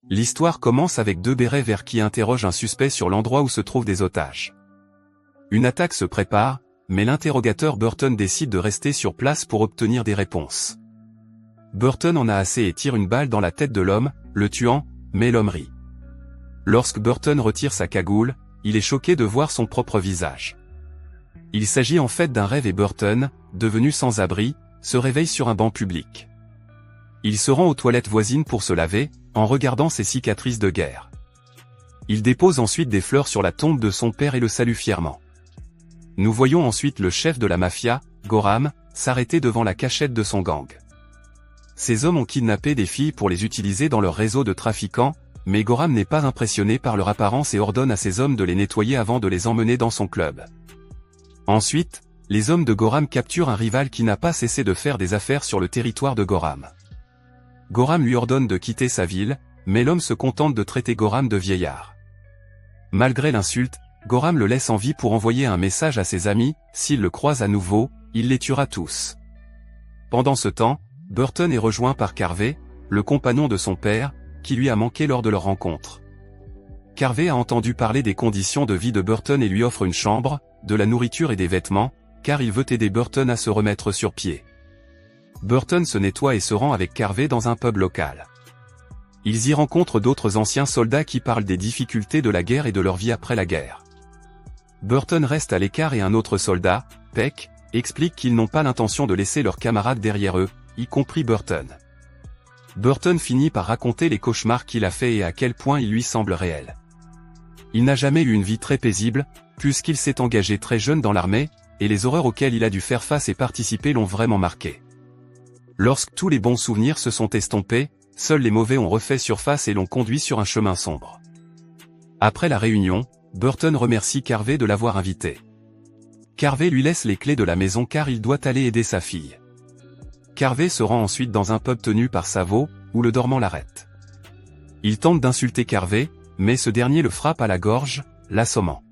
L'histoire commence avec deux bérets verts qui interrogent un suspect sur l'endroit où se trouvent des otages. Une attaque se prépare, mais l'interrogateur Burton décide de rester sur place pour obtenir des réponses. Burton en a assez et tire une balle dans la tête de l'homme, le tuant, mais l'homme rit. Lorsque Burton retire sa cagoule, il est choqué de voir son propre visage. Il s'agit en fait d'un rêve et Burton, devenu sans abri, se réveille sur un banc public. Il se rend aux toilettes voisines pour se laver, en regardant ses cicatrices de guerre. Il dépose ensuite des fleurs sur la tombe de son père et le salue fièrement. Nous voyons ensuite le chef de la mafia, Gorham, s'arrêter devant la cachette de son gang. Ces hommes ont kidnappé des filles pour les utiliser dans leur réseau de trafiquants, mais Gorham n'est pas impressionné par leur apparence et ordonne à ses hommes de les nettoyer avant de les emmener dans son club. Ensuite, les hommes de Gorham capturent un rival qui n'a pas cessé de faire des affaires sur le territoire de Gorham. Gorham lui ordonne de quitter sa ville, mais l'homme se contente de traiter Gorham de vieillard. Malgré l'insulte, Gorham le laisse en vie pour envoyer un message à ses amis, s'il le croise à nouveau, il les tuera tous. Pendant ce temps, Burton est rejoint par Carvey, le compagnon de son père, qui lui a manqué lors de leur rencontre. Carvey a entendu parler des conditions de vie de Burton et lui offre une chambre, de la nourriture et des vêtements, car il veut aider Burton à se remettre sur pied. Burton se nettoie et se rend avec Carvey dans un pub local. Ils y rencontrent d'autres anciens soldats qui parlent des difficultés de la guerre et de leur vie après la guerre. Burton reste à l'écart et un autre soldat, Peck, explique qu'ils n'ont pas l'intention de laisser leurs camarades derrière eux, y compris Burton. Burton finit par raconter les cauchemars qu'il a faits et à quel point ils lui semblent réels. Il n'a jamais eu une vie très paisible, puisqu'il s'est engagé très jeune dans l'armée, et les horreurs auxquelles il a dû faire face et participer l'ont vraiment marqué. Lorsque tous les bons souvenirs se sont estompés, seuls les mauvais ont refait surface et l'ont conduit sur un chemin sombre. Après la réunion, Burton remercie Carvey de l'avoir invité. Carvey lui laisse les clés de la maison car il doit aller aider sa fille. Carvey se rend ensuite dans un pub tenu par Savo, où le dormant l'arrête. Il tente d'insulter Carvey, mais ce dernier le frappe à la gorge, l'assommant.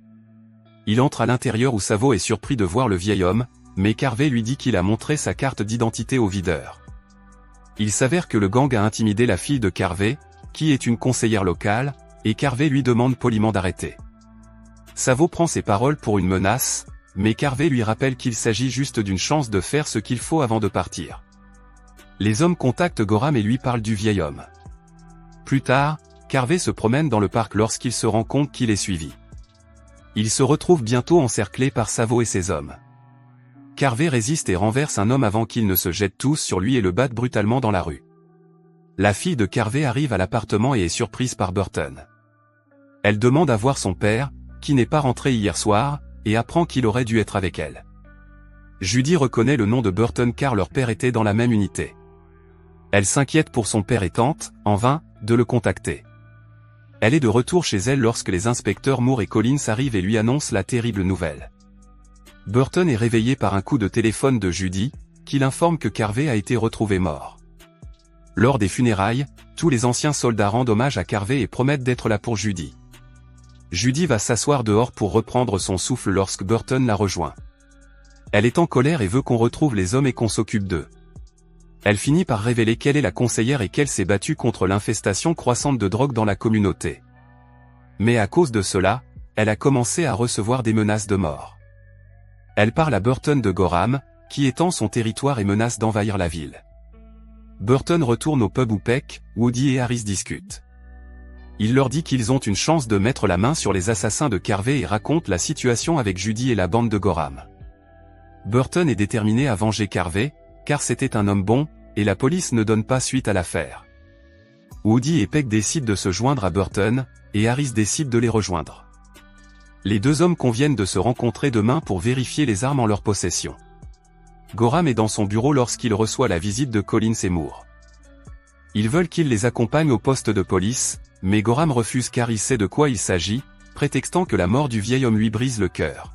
Il entre à l'intérieur où Savo est surpris de voir le vieil homme, mais Carvey lui dit qu'il a montré sa carte d'identité au videur. Il s'avère que le gang a intimidé la fille de Carvey, qui est une conseillère locale, et Carvey lui demande poliment d'arrêter. Savo prend ses paroles pour une menace, mais Carvey lui rappelle qu'il s'agit juste d'une chance de faire ce qu'il faut avant de partir. Les hommes contactent Gorham et lui parlent du vieil homme. Plus tard, Carvey se promène dans le parc lorsqu'il se rend compte qu'il est suivi. Il se retrouve bientôt encerclé par Savo et ses hommes. Carvey résiste et renverse un homme avant qu'ils ne se jettent tous sur lui et le battent brutalement dans la rue. La fille de Carvey arrive à l'appartement et est surprise par Burton. Elle demande à voir son père, qui n'est pas rentré hier soir, et apprend qu'il aurait dû être avec elle. Judy reconnaît le nom de Burton car leur père était dans la même unité. Elle s'inquiète pour son père et tente, en vain, de le contacter. Elle est de retour chez elle lorsque les inspecteurs Moore et Collins arrivent et lui annoncent la terrible nouvelle. Burton est réveillé par un coup de téléphone de Judy, qui l'informe que Carvey a été retrouvé mort. Lors des funérailles, tous les anciens soldats rendent hommage à Carvey et promettent d'être là pour Judy. Judy va s'asseoir dehors pour reprendre son souffle lorsque Burton la rejoint. Elle est en colère et veut qu'on retrouve les hommes et qu'on s'occupe d'eux. Elle finit par révéler qu'elle est la conseillère et qu'elle s'est battue contre l'infestation croissante de drogue dans la communauté. Mais à cause de cela, elle a commencé à recevoir des menaces de mort. Elle parle à Burton de Gorham, qui étend son territoire et menace d'envahir la ville. Burton retourne au pub où Peck, Woody et Harris discutent. Il leur dit qu'ils ont une chance de mettre la main sur les assassins de Carvey et raconte la situation avec Judy et la bande de Gorham. Burton est déterminé à venger Carvey, car c'était un homme bon, et la police ne donne pas suite à l'affaire. Woody et Peck décident de se joindre à Burton, et Harris décide de les rejoindre. Les deux hommes conviennent de se rencontrer demain pour vérifier les armes en leur possession. Gorham est dans son bureau lorsqu'il reçoit la visite de Collins et Moore. Ils veulent qu'il les accompagne au poste de police, mais Gorham refuse car il sait de quoi il s'agit, prétextant que la mort du vieil homme lui brise le cœur.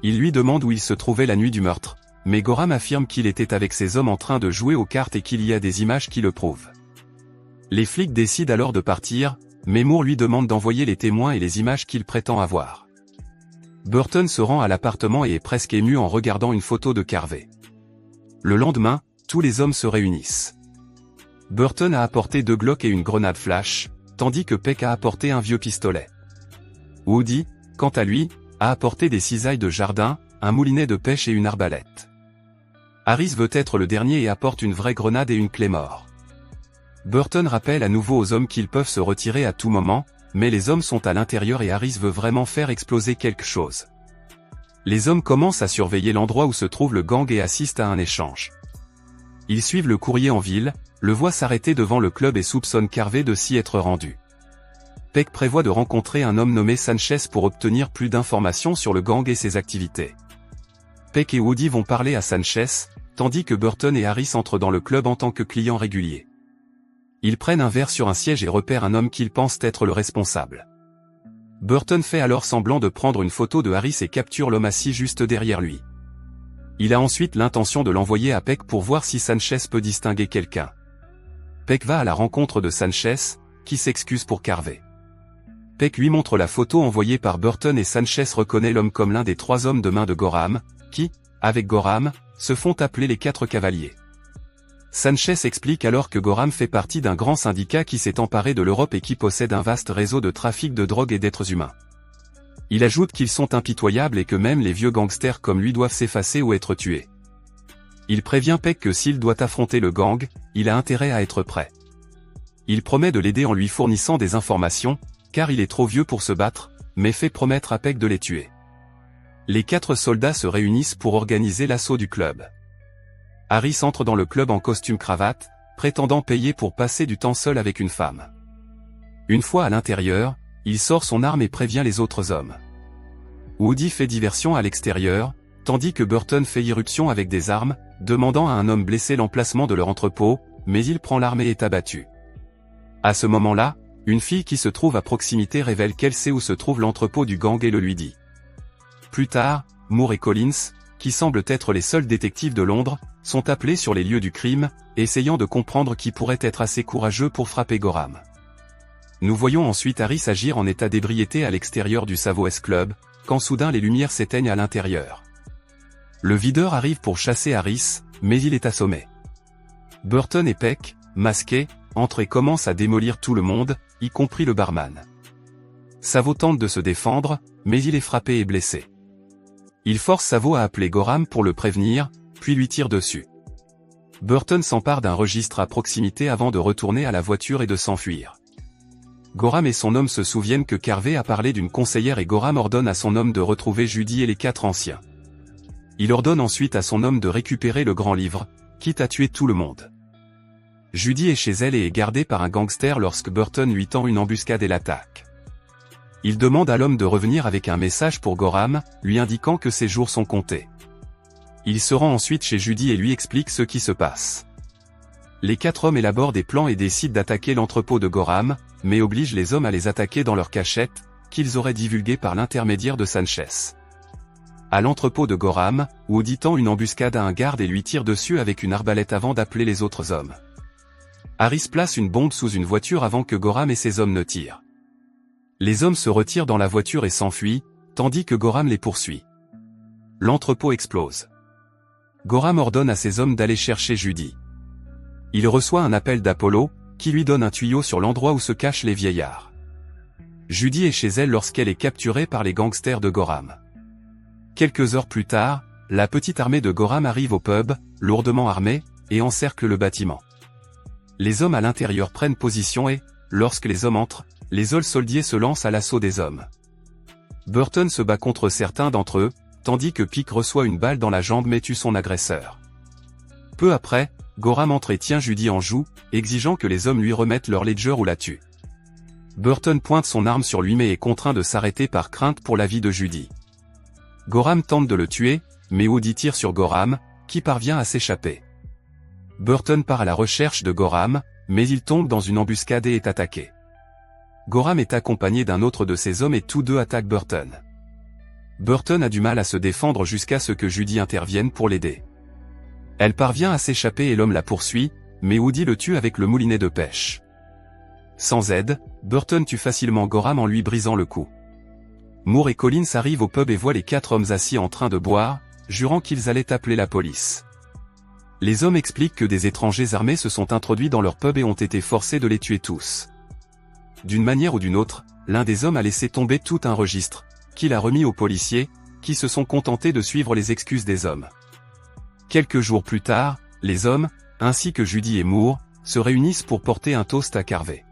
Il lui demande où il se trouvait la nuit du meurtre, mais Gorham affirme qu'il était avec ses hommes en train de jouer aux cartes et qu'il y a des images qui le prouvent. Les flics décident alors de partir, mais Moore lui demande d'envoyer les témoins et les images qu'il prétend avoir. Burton se rend à l'appartement et est presque ému en regardant une photo de Carvey. Le lendemain, tous les hommes se réunissent. Burton a apporté 2 Glock et une grenade flash, tandis que Peck a apporté un vieux pistolet. Woody, quant à lui, a apporté des cisailles de jardin, un moulinet de pêche et une arbalète. Harris veut être le dernier et apporte une vraie grenade et une claymore. Burton rappelle à nouveau aux hommes qu'ils peuvent se retirer à tout moment, mais les hommes sont à l'intérieur et Harris veut vraiment faire exploser quelque chose. Les hommes commencent à surveiller l'endroit où se trouve le gang et assistent à un échange. Ils suivent le courrier en ville, le voient s'arrêter devant le club et soupçonnent Carvey de s'y être rendu. Peck prévoit de rencontrer un homme nommé Sanchez pour obtenir plus d'informations sur le gang et ses activités. Peck et Woody vont parler à Sanchez, tandis que Burton et Harris entrent dans le club en tant que clients réguliers. Ils prennent un verre sur un siège et repèrent un homme qu'ils pensent être le responsable. Burton fait alors semblant de prendre une photo de Harris et capture l'homme assis juste derrière lui. Il a ensuite l'intention de l'envoyer à Peck pour voir si Sanchez peut distinguer quelqu'un. Peck va à la rencontre de Sanchez, qui s'excuse pour Carvey. Peck lui montre la photo envoyée par Burton et Sanchez reconnaît l'homme comme l'un des 3 hommes de main de Gorham, qui, avec Gorham, se font appeler les 4 cavaliers. Sanchez explique alors que Gorham fait partie d'un grand syndicat qui s'est emparé de l'Europe et qui possède un vaste réseau de trafic de drogue et d'êtres humains. Il ajoute qu'ils sont impitoyables et que même les vieux gangsters comme lui doivent s'effacer ou être tués. Il prévient Peck que s'il doit affronter le gang, il a intérêt à être prêt. Il promet de l'aider en lui fournissant des informations, car il est trop vieux pour se battre, mais fait promettre à Peck de les tuer. Les 4 soldats se réunissent pour organiser l'assaut du club. Harris entre dans le club en costume-cravate, prétendant payer pour passer du temps seul avec une femme. Une fois à l'intérieur, il sort son arme et prévient les autres hommes. Woody fait diversion à l'extérieur, tandis que Burton fait irruption avec des armes, demandant à un homme blessé l'emplacement de leur entrepôt, mais il prend l'arme et est abattu. À ce moment-là, une fille qui se trouve à proximité révèle qu'elle sait où se trouve l'entrepôt du gang et le lui dit. Plus tard, Moore et Collins, qui semblent être les seuls détectives de Londres, sont appelés sur les lieux du crime, essayant de comprendre qui pourrait être assez courageux pour frapper Gorham. Nous voyons ensuite Harris agir en état d'ébriété à l'extérieur du Savoy's Club, quand soudain les lumières s'éteignent à l'intérieur. Le videur arrive pour chasser Harris, mais il est assommé. Burton et Peck, masqués, entrent et commencent à démolir tout le monde, y compris le barman. Savo tente de se défendre, mais il est frappé et blessé. Il force Savo à appeler Gorham pour le prévenir, puis lui tire dessus. Burton s'empare d'un registre à proximité avant de retourner à la voiture et de s'enfuir. Gorham et son homme se souviennent que Carvey a parlé d'une conseillère et Gorham ordonne à son homme de retrouver Judy et les 4 anciens. Il ordonne ensuite à son homme de récupérer le grand livre, quitte à tuer tout le monde. Judy est chez elle et est gardée par un gangster lorsque Burton lui tend une embuscade et l'attaque. Il demande à l'homme de revenir avec un message pour Gorham, lui indiquant que ses jours sont comptés. Il se rend ensuite chez Judy et lui explique ce qui se passe. Les 4 hommes élaborent des plans et décident d'attaquer l'entrepôt de Gorham, mais obligent les hommes à les attaquer dans leur cachette, qu'ils auraient divulguée par l'intermédiaire de Sanchez. À l'entrepôt de Gorham, Woody tend une embuscade à un garde et lui tire dessus avec une arbalète avant d'appeler les autres hommes. Harris place une bombe sous une voiture avant que Gorham et ses hommes ne tirent. Les hommes se retirent dans la voiture et s'enfuient, tandis que Gorham les poursuit. L'entrepôt explose. Gorham ordonne à ses hommes d'aller chercher Judy. Il reçoit un appel d'Apollo, qui lui donne un tuyau sur l'endroit où se cachent les vieillards. Judy est chez elle lorsqu'elle est capturée par les gangsters de Gorham. Quelques heures plus tard, la petite armée de Gorham arrive au pub, lourdement armée, et encercle le bâtiment. Les hommes à l'intérieur prennent position et, lorsque les hommes entrent, les soldiers se lancent à l'assaut des hommes. Burton se bat contre certains d'entre eux, tandis que Peck reçoit une balle dans la jambe mais tue son agresseur. Peu après, Gorham entre et tient Judy en joue, exigeant que les hommes lui remettent leur ledger ou la tuent. Burton pointe son arme sur lui mais est contraint de s'arrêter par crainte pour la vie de Judy. Gorham tente de le tuer, mais Woody tire sur Gorham, qui parvient à s'échapper. Burton part à la recherche de Gorham, mais il tombe dans une embuscade et est attaqué. Gorham est accompagné d'un autre de ses hommes et tous deux attaquent Burton. Burton a du mal à se défendre jusqu'à ce que Judy intervienne pour l'aider. Elle parvient à s'échapper et l'homme la poursuit, mais Woody le tue avec le moulinet de pêche. Sans aide, Burton tue facilement Gorham en lui brisant le cou. Moore et Collins arrivent au pub et voient les 4 hommes assis en train de boire, jurant qu'ils allaient appeler la police. Les hommes expliquent que des étrangers armés se sont introduits dans leur pub et ont été forcés de les tuer tous. D'une manière ou d'une autre, l'un des hommes a laissé tomber tout un registre, qu'il a remis aux policiers, qui se sont contentés de suivre les excuses des hommes. Quelques jours plus tard, les hommes, ainsi que Judy et Moore, se réunissent pour porter un toast à Carvey.